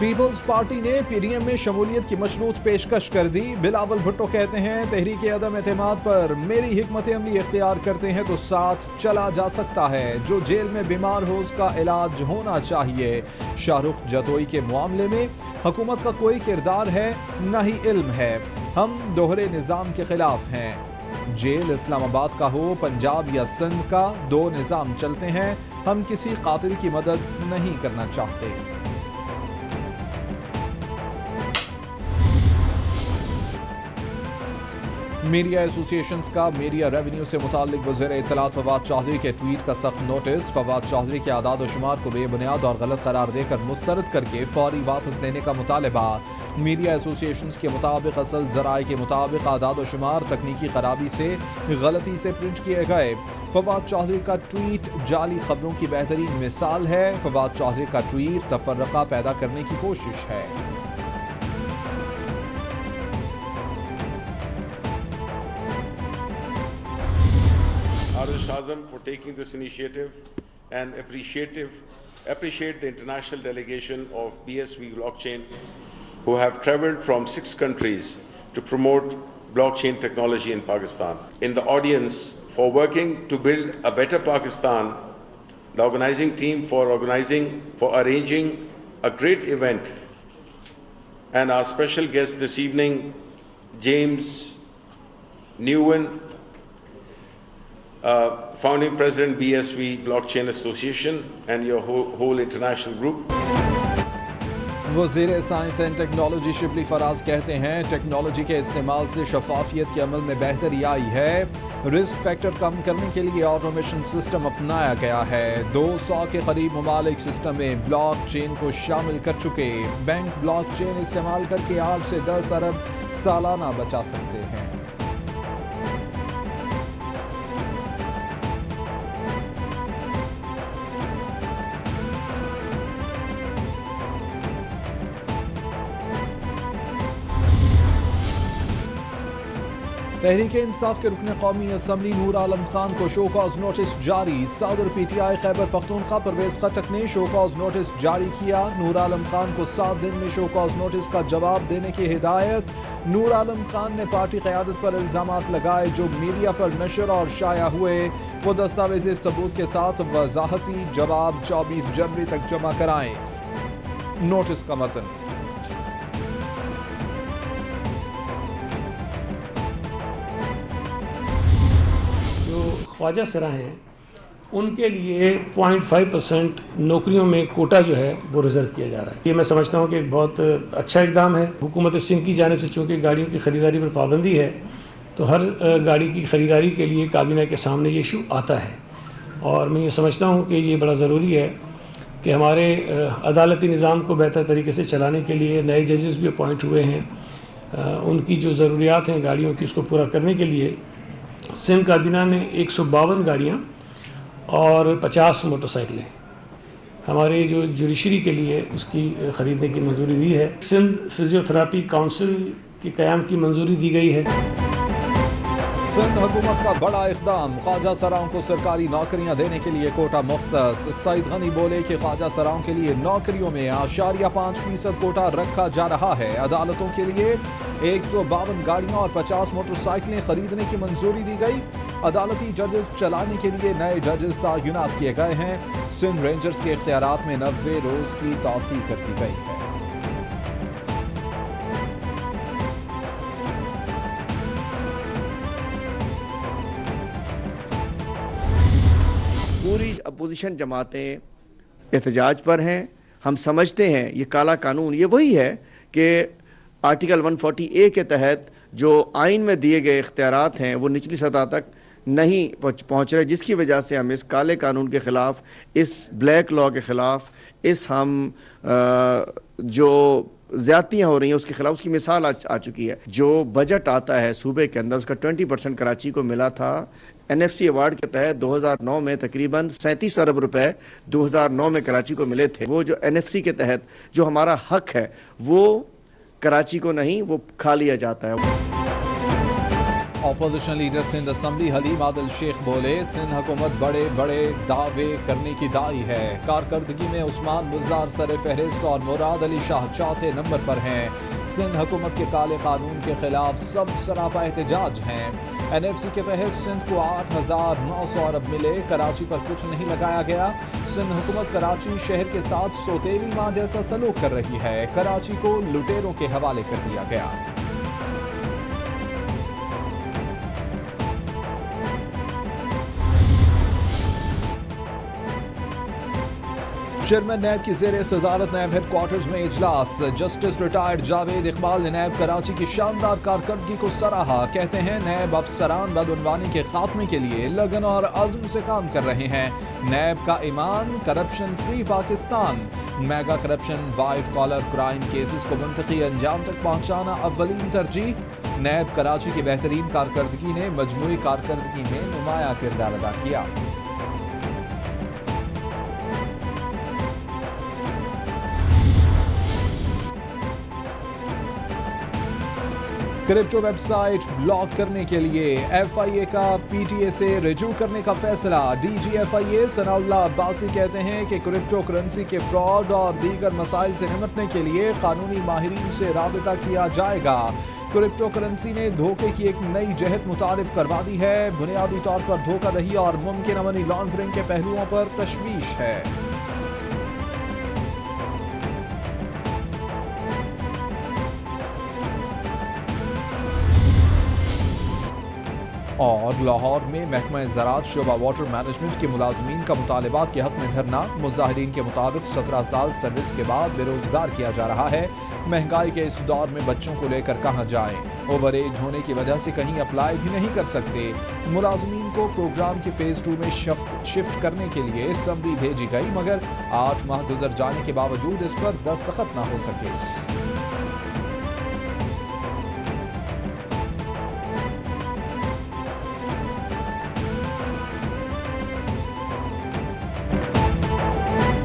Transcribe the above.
Peoples party نے PDM میں شمولیت کی مشروط پیشکش کر دی. بلاول بھٹو کہتے ہیں تحریک عدم اعتماد پر میری حکمت عملی اختیار کرتے ہیں تو ساتھ چلا جا سکتا ہے. جو جیل میں بیمار ہو اس کا علاج ہونا چاہیے. شاہ رخ جتوئی کے معاملے میں حکومت کا کوئی کردار ہے نہ ہی علم ہے. ہم دوہرے نظام کے خلاف ہیں. جیل اسلام آباد کا ہو پنجاب یا سندھ کا، دو نظام چلتے ہیں. ہم کسی قاتل کی مدد نہیں کرنا چاہتے. میڈیا ایسوسی ایشنز کا میڈیا ریونیو سے متعلق وزیر اطلاعات فواد چودھری کے ٹویٹ کا سخت نوٹس. فواد چودھری کے اعداد و شمار کو بے بنیاد اور غلط قرار دے کر مسترد کر کے فوری واپس لینے کا مطالبہ. میڈیا ایسوسی ایشنز کے مطابق اصل ذرائع کے مطابق اعداد و شمار تکنیکی خرابی سے غلطی سے پرنٹ کیے گئے. فواد چودھری کا ٹویٹ جعلی خبروں کی بہترین مثال ہے. فواد چودھری کا ٹویٹ تفرقہ پیدا کرنے کی کوشش ہے. Shazam for taking this initiative and appreciate the international delegation of BSV Blockchain who have traveled from 6 countries to promote blockchain technology in Pakistan. In the audience, for working to build a better Pakistan, the organizing team for arranging a great event, and our special guest this evening, James Newen, founding president BSV Blockchain Association and your whole international group. وزیر science and technology Shibli Faraz کہتے ہیں technology کے استعمال سے شفافیت کے عمل میں بہتری آئی ہے. رسک فیکٹر کم کرنے کے لیے آٹومیشن سسٹم اپنایا گیا ہے. 200 کے قریب ممالک سسٹم میں بلاک چین کو شامل کر چکے. بینک بلاک چین استعمال کر کے 8 سے 10 ارب سالانہ بچا سکتے ہیں. تحریک انصاف کے رکن قومی اسمبلی نور عالم خان کو شو کاز نوٹس جاری. صدر PTI خیبر پختونخوا پرویز خٹک نے شو کاز نوٹس جاری کیا. نور عالم خان کو 7 دن میں شو کاز نوٹس کا جواب دینے کی ہدایت. نور عالم خان نے پارٹی قیادت پر الزامات لگائے جو میڈیا پر نشر اور شائع ہوئے. وہ دستاویزی ثبوت کے ساتھ وضاحتی جواب 24 جنوری تک جمع کرائیں. نوٹس کا متن: خواجہ سرا ہیں ان کے لیے 0.5% نوکریوں میں کوٹا جو ہے وہ ریزرو کیا جا رہا ہے. یہ میں سمجھتا ہوں کہ ایک بہت اچھا اقدام ہے. حکومت سندھ کی جانب سے چونکہ گاڑیوں کی خریداری پر پابندی ہے تو ہر گاڑی کی خریداری کے لیے کابینہ کے سامنے یہ ایشو آتا ہے. اور میں یہ سمجھتا ہوں کہ یہ بڑا ضروری ہے کہ ہمارے عدالتی نظام کو بہتر طریقے سے چلانے کے لیے نئے ججز بھی اپوائنٹ ہوئے ہیں. ان کی جو ضروریات ہیں گاڑیوں کی اس کو پورا کرنے کے لیے سندھ کابینہ نے 152 گاڑیاں اور 50 موٹر سائیکلیں ہمارے جو جوڈیشری کے لیے اس کی خریدنے کی منظوری دی ہے. سندھ فزیو تھراپی کونسل کے قیام کی منظوری دی گئی ہے. سندھ حکومت کا بڑا اقدام، خواجہ سراؤں کو سرکاری نوکریاں دینے کے لیے کوٹا مختص. سعید غنی بولے کہ خواجہ سراؤں کے لیے نوکریوں میں 8.5% کوٹا رکھا جا رہا ہے. عدالتوں کے لیے 152 گاڑیاں اور 50 موٹر سائیکلیں خریدنے کی منظوری دی گئی. عدالتی ججز چلانے کے لیے نئے ججز تعینات کیے گئے ہیں. سندھ رینجرز کے اختیارات میں 90 روز کی توسیع کر دی گئی ہے. پوری اپوزیشن جماعتیں احتجاج پر ہیں. ہم سمجھتے ہیں یہ کالا قانون یہ وہی ہے کہ آرٹیکل 140A کے تحت جو آئین میں دیے گئے اختیارات ہیں وہ نچلی سطح تک نہیں پہنچ رہے، جس کی وجہ سے ہم اس کالے قانون کے خلاف، اس بلیک لا کے خلاف، اس ہم جو زیادتیاں ہو رہی ہیں اس کے خلاف، اس کی مثال آ چکی ہے. جو بجٹ آتا ہے صوبے کے اندر اس کا 20% کراچی کو ملا تھا. NFC ایوارڈ کے تحت 2009 میں تقریباً 37 ارب روپے 2009 میں کراچی کو ملے تھے. وہ جو NFC کے تحت جو ہمارا حق ہے وہ کراچی کو نہیں، وہ کھا لیا جاتا ہے. Opposition leader Sindh assembly Haleem Adil Sheikh بولے سندھ حکومت بڑے بڑے دعوے کرنے کی دائی ہے. کارکردگی میں عثمان بزدار سر فہرست اور مراد علی شاہ چوتھے نمبر پر ہیں. سندھ حکومت کے کالے قانون کے خلاف سب سراپا احتجاج ہیں. NFC کے تحت سندھ کو 8,900 ارب ملے. کراچی پر کچھ نہیں لگایا گیا. سندھ حکومت کراچی شہر کے ساتھ سوتیلی ماں جیسا سلوک کر رہی ہے. کراچی کو لٹیروں کے حوالے کر دیا گیا. چیئرمین نیب کی زیر صدارت نیب ہیڈ کوارٹرز میں اجلاس. جسٹس ریٹائرڈ جاوید اقبال نے نیب کراچی کی شاندار کارکردگی کو سراہا. کہتے ہیں نیب افسران بدعنوانی کے خاتمے کے لیے لگن اور عزم سے کام کر رہے ہیں. نیب کا ایمان corruption free Pakistan. Mega corruption white collar crime cases کو منطقی انجام تک پہنچانا اولین ترجیح. نیب کراچی کی بہترین کارکردگی نے مجموعی کارکردگی میں نمایاں کردار ادا کیا. کرپٹو ویب سائٹ بلاک کرنے کے لیے FIA کا PTA سے رجوع کرنے کا فیصلہ. DG FIA ثناء اللہ عباسی کہتے ہیں کہ کرپٹو کرنسی کے فراڈ اور دیگر مسائل سے نمٹنے کے لیے قانونی ماہرین سے رابطہ کیا جائے گا. کرپٹو کرنسی نے دھوکے کی ایک نئی جہت متعارف کروا دی ہے. بنیادی طور پر دھوکہ دہی اور ممکنہ منی لانڈرنگ کے پہلوؤں پر تشویش ہے. اور لاہور میں محکمہ زراعت شعبہ واٹر مینجمنٹ کے ملازمین کا مطالبات کے حق میں دھرنا. مظاہرین کے مطابق 17 سال سروس کے بعد بے روزگار کیا جا رہا ہے. مہنگائی کے اس دور میں بچوں کو لے کر کہاں جائیں. اوور ایج ہونے کی وجہ سے کہیں اپلائی بھی نہیں کر سکتے. ملازمین کو پروگرام کے فیز 2 میں شفٹ کرنے کے لیے سمری بھیجی گئی مگر 8 ماہ گزر جانے کے باوجود اس پر دستخط نہ ہو سکے.